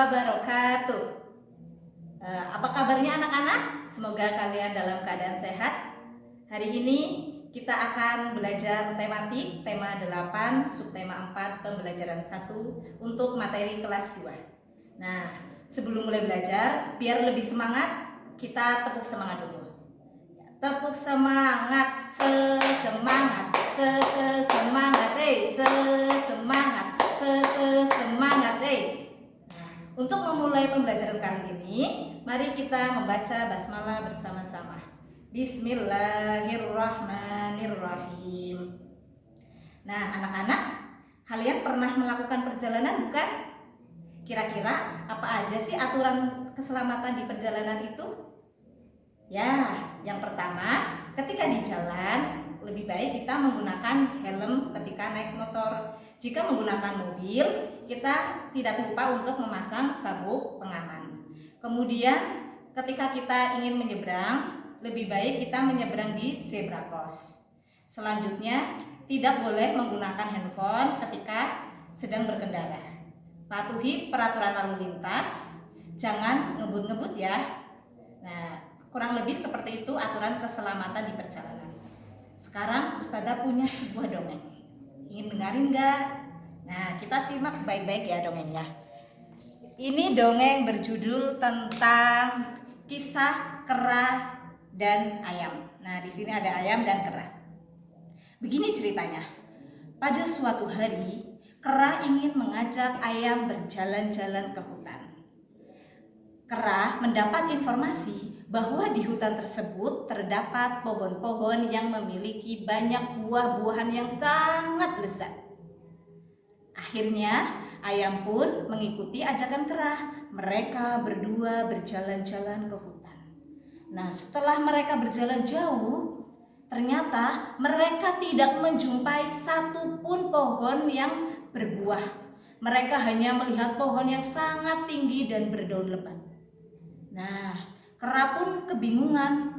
wabarakatuh. Apa kabarnya anak-anak? Semoga kalian dalam keadaan sehat. Hari ini kita akan belajar tematik tema 8, subtema 4, pembelajaran 1 untuk materi kelas 2. Nah, sebelum mulai belajar, biar lebih semangat, kita tepuk semangat dulu. Tepuk semangat, semangat, semangat, semangat, semangat, Untuk memulai pembelajaran kali ini, mari kita membaca basmalah bersama-sama. Bismillahirrahmanirrahim. Nah, anak-anak, kalian pernah melakukan perjalanan bukan? Kira-kira apa aja sih aturan keselamatan di perjalanan itu? Ya, yang pertama, ketika di jalan, lebih baik kita menggunakan helm ketika naik motor. Jika menggunakan mobil, kita tidak lupa untuk memasang sabuk pengaman. Kemudian, ketika kita ingin menyeberang, lebih baik kita menyeberang di zebra cross. Selanjutnya, tidak boleh menggunakan handphone ketika sedang berkendara. Patuhi peraturan lalu lintas, jangan ngebut-ngebut ya. Nah, kurang lebih seperti itu aturan keselamatan di perjalanan. Sekarang Ustazah punya sebuah dongeng. Ingin dengerin nggak? Nah, kita simak baik-baik ya dongengnya. Ini dongeng berjudul tentang kisah kera dan ayam. Nah, di sini ada ayam dan kera. Begini ceritanya. Pada suatu hari, kera ingin mengajak ayam berjalan-jalan ke hutan. Kera mendapat informasi bahwa di hutan tersebut terdapat pohon-pohon yang memiliki banyak buah-buahan yang sangat lezat. Akhirnya, ayam pun mengikuti ajakan kera. Mereka berdua berjalan-jalan ke hutan. Nah, setelah mereka berjalan jauh, ternyata mereka tidak menjumpai satupun pohon yang berbuah. Mereka hanya melihat pohon yang sangat tinggi dan berdaun lebat. Nah, kera pun kebingungan.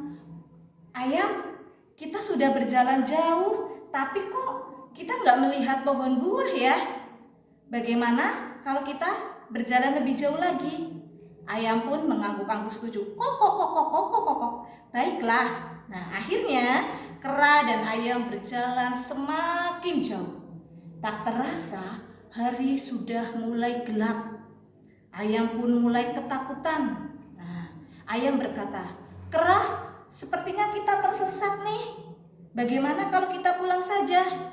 Ayam, kita sudah berjalan jauh, tapi kok kita nggak melihat pohon buah ya? Bagaimana kalau kita berjalan lebih jauh lagi? Ayam pun mengangguk-angguk setuju. Kok. Baiklah. Nah, akhirnya kera dan ayam berjalan semakin jauh. Tak terasa hari sudah mulai gelap. Ayam pun mulai ketakutan. Ayam berkata, "Kera, sepertinya kita tersesat nih. Bagaimana kalau kita pulang saja?"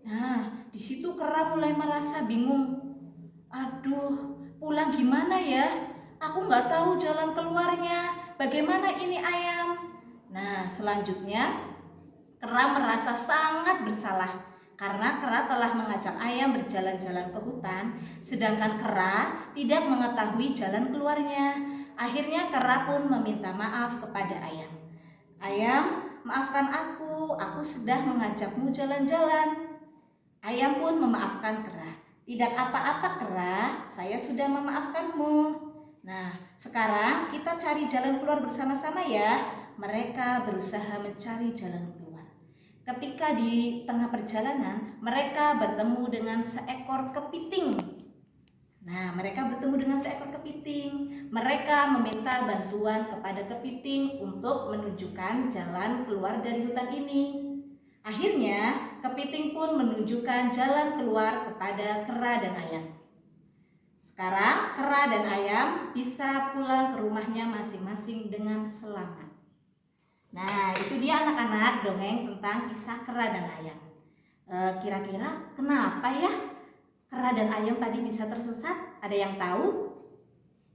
Nah, di situ kera mulai merasa bingung. Aduh, pulang gimana ya? Aku nggak tahu jalan keluarnya. Bagaimana ini ayam? Nah, selanjutnya kera merasa sangat bersalah karena kera telah mengajak ayam berjalan-jalan ke hutan, sedangkan kera tidak mengetahui jalan keluarnya. Akhirnya kera pun meminta maaf kepada ayam. "Ayam, maafkan aku sudah mengajakmu jalan-jalan." Ayam pun memaafkan kera. "Tidak apa-apa kera, saya sudah memaafkanmu. Nah, sekarang kita cari jalan keluar bersama-sama ya." Mereka berusaha mencari jalan keluar. Ketika di tengah perjalanan, mereka bertemu dengan seekor kepiting. Mereka meminta bantuan kepada kepiting untuk menunjukkan jalan keluar dari hutan ini. Akhirnya, kepiting pun menunjukkan jalan keluar kepada kera dan ayam. Sekarang, kera dan ayam bisa pulang ke rumahnya masing-masing dengan selamat. Nah, itu dia anak-anak dongeng tentang kisah kera dan ayam. Kira-kira kenapa ya kera dan ayam tadi bisa tersesat? Ada yang tahu?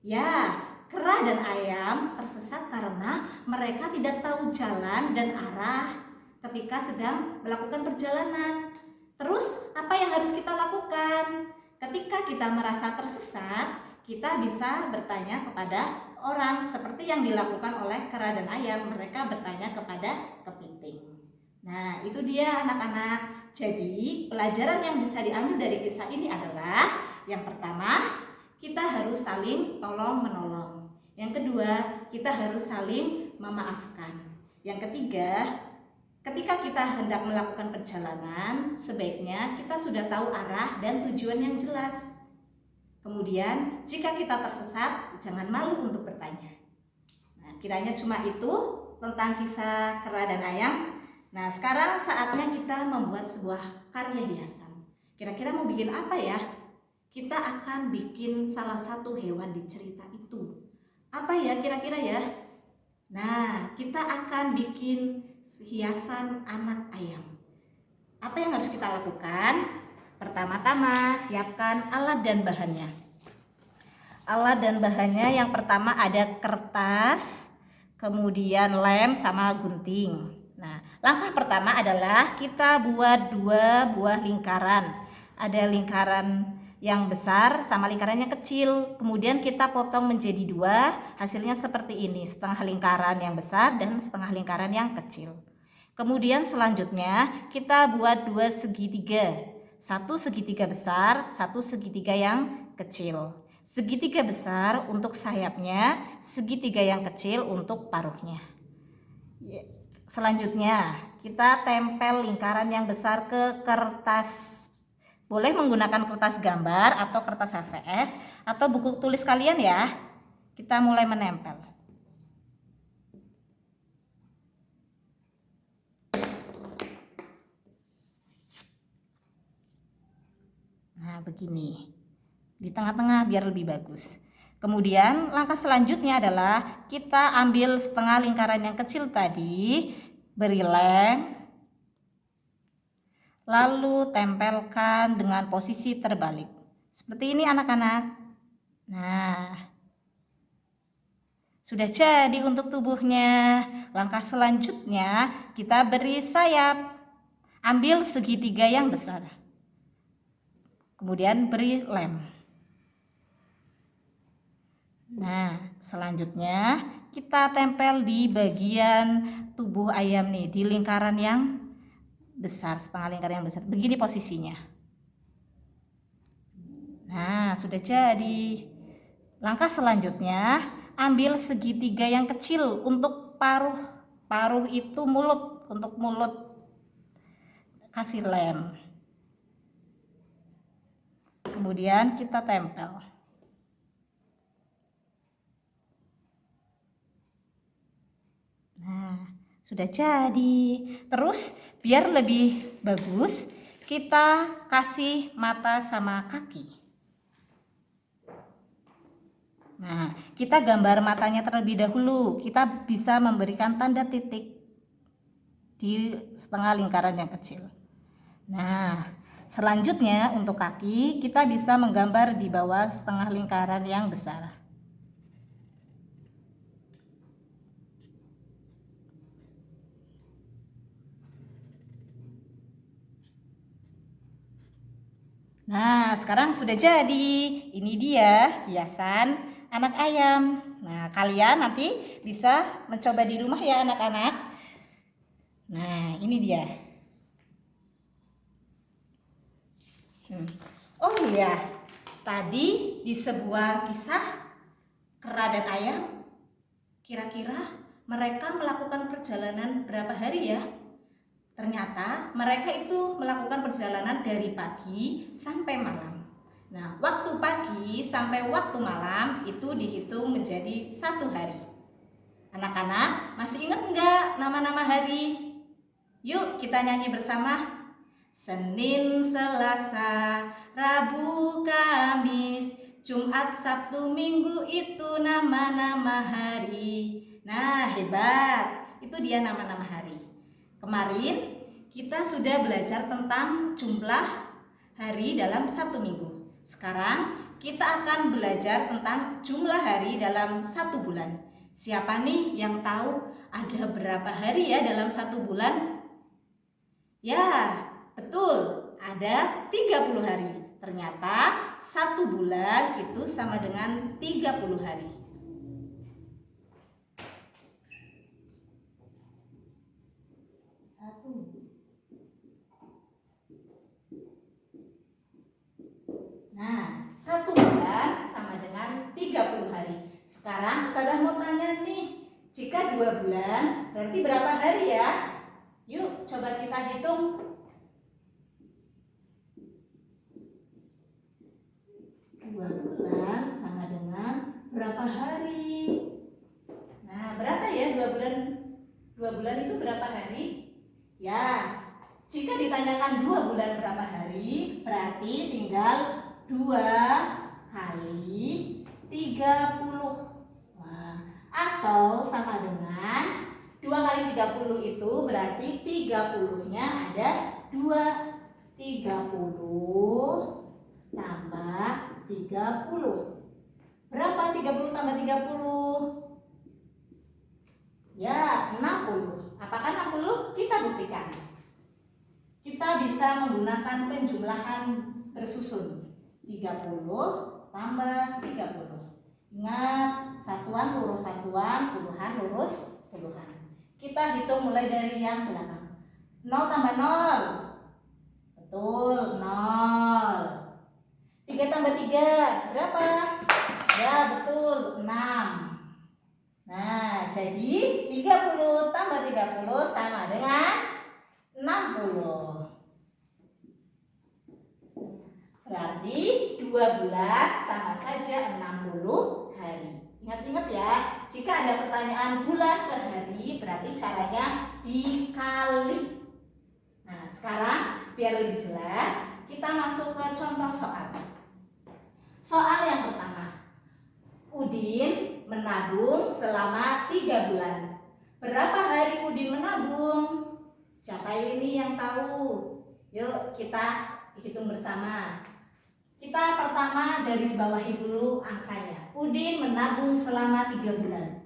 Ya, kera dan ayam tersesat karena mereka tidak tahu jalan dan arah ketika sedang melakukan perjalanan. Terus, apa yang harus kita lakukan? Ketika kita merasa tersesat, kita bisa bertanya kepada orang seperti yang dilakukan oleh kera dan ayam. Mereka bertanya kepada kepiting. Nah, itu dia anak-anak. Jadi, pelajaran yang bisa diambil dari kisah ini adalah yang pertama, kita harus saling tolong-menolong. Yang kedua, kita harus saling memaafkan. Yang ketiga, ketika kita hendak melakukan perjalanan, sebaiknya kita sudah tahu arah dan tujuan yang jelas. Kemudian jika kita tersesat, jangan malu untuk bertanya. Nah, kiranya cuma itu tentang kisah kera dan ayam. Nah, sekarang saatnya kita membuat sebuah karya hiasan. Kira-kira mau bikin apa ya? Kita akan bikin salah satu hewan di cerita itu. Apa ya kira-kira ya? Nah, kita akan bikin hiasan anak ayam. Apa yang harus kita lakukan? Pertama-tama, siapkan alat dan bahannya. Alat dan bahannya yang pertama ada kertas, kemudian lem sama gunting. Nah, langkah pertama adalah kita buat 2 buah lingkaran. Ada lingkaran yang besar sama lingkaran yang kecil. Kemudian kita potong menjadi 2, hasilnya seperti ini, setengah lingkaran yang besar dan setengah lingkaran yang kecil. Kemudian selanjutnya kita buat 2 segitiga. 1 segitiga besar, 1 segitiga yang kecil. Segitiga besar untuk sayapnya, segitiga yang kecil untuk paruhnya. Selanjutnya, kita tempel lingkaran yang besar ke kertas. Boleh menggunakan kertas gambar atau kertas HVS atau buku tulis kalian ya. Kita mulai menempel. Nah, begini. Di tengah-tengah biar lebih bagus. Kemudian langkah selanjutnya adalah kita ambil setengah lingkaran yang kecil tadi, beri lem, lalu tempelkan dengan posisi terbalik. Seperti ini anak-anak. Nah, sudah jadi untuk tubuhnya. Langkah selanjutnya kita beri sayap. Ambil segitiga yang besar. Kemudian beri lem. Nah, selanjutnya kita tempel di bagian tubuh ayam nih, di lingkaran yang besar, setengah lingkaran yang besar. Begini posisinya. Nah, sudah jadi. Langkah selanjutnya, ambil segitiga yang kecil untuk paruh. Paruh itu mulut, untuk mulut. Kasih lem. Kemudian kita tempel. Nah, sudah jadi. Terus biar lebih bagus, kita kasih mata sama kaki. Nah, kita gambar matanya terlebih dahulu. Kita bisa memberikan tanda titik di setengah lingkaran yang kecil. Nah, selanjutnya untuk kaki, kita bisa menggambar di bawah setengah lingkaran yang besar. Nah, sekarang sudah jadi. Ini dia hiasan anak ayam. Nah, kalian nanti bisa mencoba di rumah ya anak-anak. Nah, ini dia. Oh iya, tadi di sebuah kisah kera dan ayam, kira-kira mereka melakukan perjalanan berapa hari ya? Ternyata mereka itu melakukan perjalanan dari pagi sampai malam. Nah, waktu pagi sampai waktu malam itu dihitung menjadi 1 hari. Anak-anak masih ingat enggak nama-nama hari? Yuk kita nyanyi bersama. Senin, Selasa, Rabu, Kamis, Jumat, Sabtu, Minggu itu nama-nama hari. Nah, hebat. Itu dia nama-nama hari. Kemarin kita sudah belajar tentang jumlah hari dalam 1 minggu. Sekarang kita akan belajar tentang jumlah hari dalam 1 bulan. Siapa nih yang tahu ada berapa hari ya dalam 1 bulan? Ya, betul, ada 30 hari. Ternyata 1 bulan itu sama dengan 30 hari. Nah, 1 bulan sama dengan 30 hari. Sekarang Ustazah mau tanya nih, jika 2 bulan berarti berapa hari ya? Yuk coba kita hitung. 2 bulan berapa hari? Nah, berapa ya 2 bulan? 2 bulan itu berapa hari? Ya, jika ditanyakan 2 bulan berapa hari, berarti tinggal 2 kali 30. Nah, atau sama dengan 2 kali 30 itu berarti 30-nya ada 2. 30 tambah 30. Berapa 30 tambah 30? Ya, 60. Apakah 60? Kita buktikan. Kita bisa menggunakan penjumlahan tersusun. 30 tambah 30. Ingat, satuan lurus satuan, puluhan lurus puluhan. Kita hitung mulai dari yang belakang. 0 tambah 0. Betul, 0. 3 tambah 3, berapa? Ya, betul, 6. Nah, jadi 30 tambah 30 sama dengan 60. Berarti 2 bulan sama saja 60 hari. Ingat-ingat ya, jika ada pertanyaan bulan ke hari, berarti caranya dikali. Nah, sekarang biar lebih jelas, kita masuk ke contoh soal. Soal yang pertama. Udin menabung selama 3 bulan. Berapa hari Udin menabung? Siapa ini yang tahu? Yuk kita hitung bersama. Kita pertama garis bawahi dulu angkanya. Udin menabung selama 3 bulan.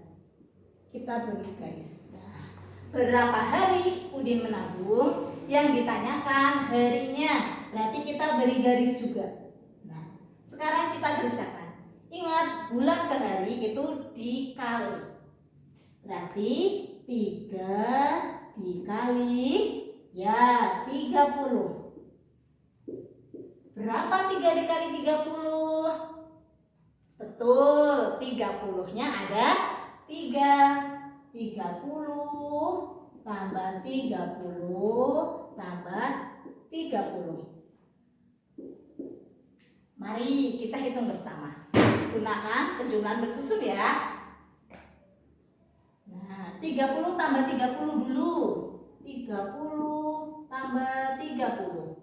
Kita beri garis. Nah, berapa hari Udin menabung? Yang ditanyakan harinya. Berarti kita beri garis juga. Nah, sekarang kita kerjakan. Ingat, bulan ke hari itu dikali. Berarti 3 dikali ya 30. Berapa 3 dikali 30? Betul, 30-nya ada 3. 30 tambah 30 tambah 30. Mari kita hitung bersama. Gunakan penjumlahan bersusun ya. Nah, 30 tambah 30 dulu. 30 tambah 30.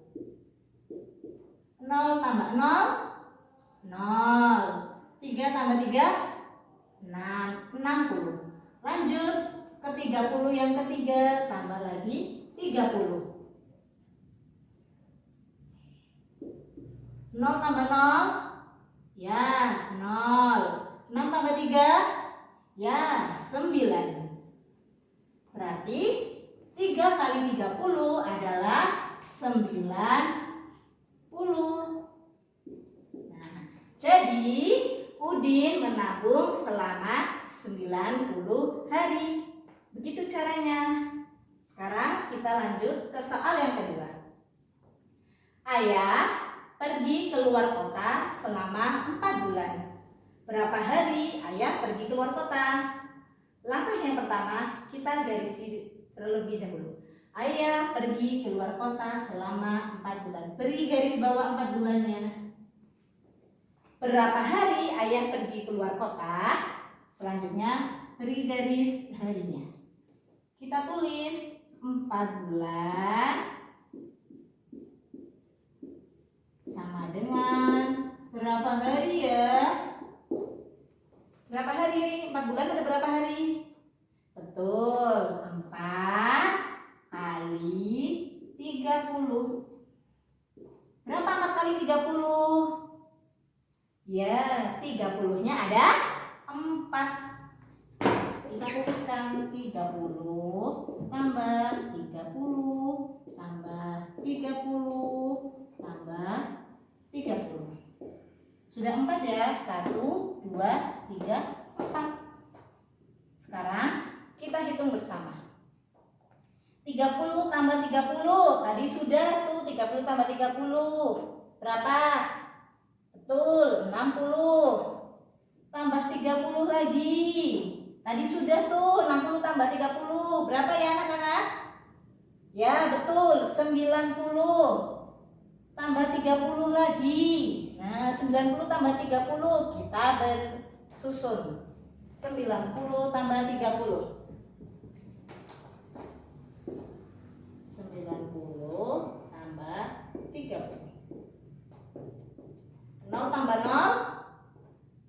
0 tambah 0, 0. 3 tambah 3, 6, 60. Lanjut ke 30 yang ketiga, tambah lagi 30. 0 tambah 0, ya 0. 6 tambah 3, ya 9. Berarti 3 kali 30 adalah 90. Nah, jadi Udin menabung selama 90 hari. Begitu caranya. Sekarang kita lanjut ke soal yang kedua. Ayah pergi keluar kota selama 4 bulan. Berapa hari ayah pergi keluar kota? Langkah yang pertama, kita garisi terlebih dahulu. Ayah pergi keluar kota selama 4 bulan. Beri garis bawah 4 bulannya. Berapa hari ayah pergi keluar kota? Selanjutnya beri garis harinya. Kita tulis 4 bulan sama dengan berapa hari ya? Berapa hari? 4 bulan ada berapa hari? Betul, 4 kali 30. Berapa 4 kali 30? Ya, 30-nya ada 4. Kita tuliskan 30 tambah 30 tambah 30 tambah 30. Sudah 4 ya? 1, 2, 3, 4. Sekarang kita hitung bersama. 30 tambah 30. Tadi sudah tuh 30 tambah 30. Berapa? Betul, 60. Tambah 30 lagi. Tadi sudah tuh 60 tambah 30. Berapa ya anak-anak? Ya, betul, 90. Tambah 30 lagi. Nah, 90 tambah 30 kita Susun. 90 tambah 30. 90 tambah 30. 0 tambah 0?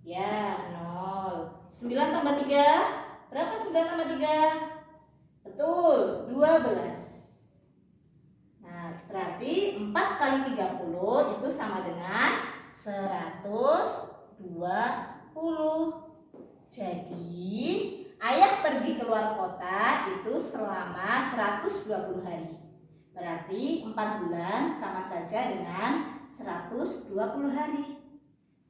Ya, 0. 9 tambah 3? Berapa 9 tambah 3? Betul, 12. Nah, berarti 4 kali 30 itu sama dengan 120. Jadi, ayah pergi keluar kota itu selama 120 hari. Berarti 4 bulan sama saja dengan 120 hari.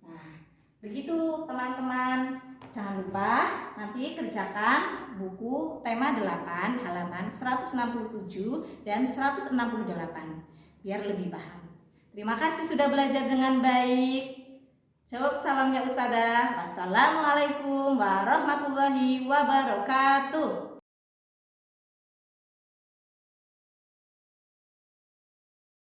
Nah, begitu teman-teman. Jangan lupa nanti kerjakan buku tema 8 halaman 167 dan 168 biar lebih paham. Terima kasih sudah belajar dengan baik. Jawab salamnya Ustazah. Wassalamualaikum warahmatullahi wabarakatuh.